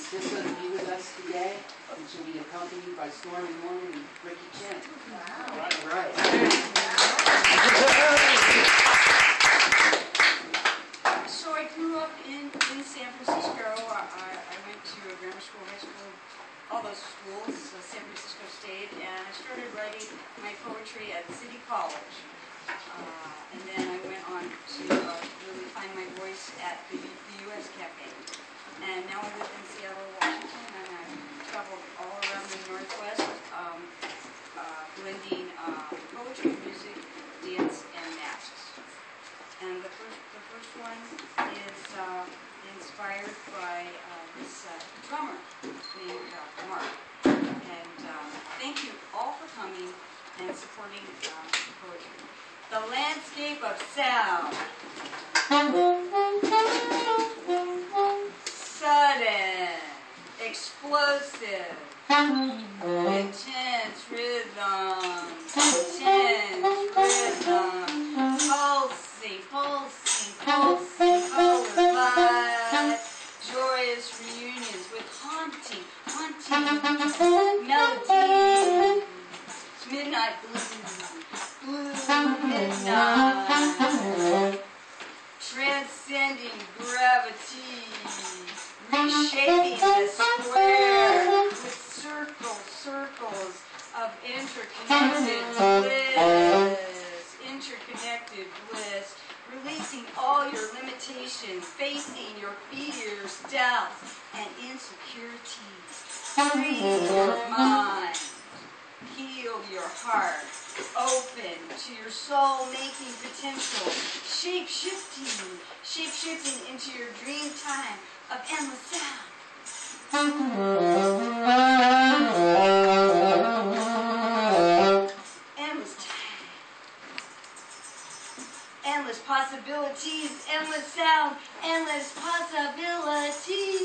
Francisco to be with us today, and she'll be accompanied by Stormy Norman and Ricky Chen. Wow. All right. So I grew up in San Francisco. I went to a grammar school, high school, all those schools, San Francisco State, and I started writing my poetry at City College. And then I went on to really find my voice at the U.S. Cafe. And now I live in Seattle, Washington, and I've traveled all around the Northwest, blending poetry, music, dance, and masks. And the first one is inspired by this drummer named Mark. And thank you all for coming and supporting poetry. The landscape of sound. Sudden, explosive, intense rhythm, pulsing, colored by joyous reunions with haunting melodies, midnight blue midnight, transcending gravity, reshaping the square with circles of interconnected bliss, releasing all your limitations, facing your fears, doubts, and insecurities. Free your mind, heal your heart, open to your soul-making potential, shape-shifting into your dream time of endless sound. Endless time. Endless possibilities, endless sound, endless possibilities.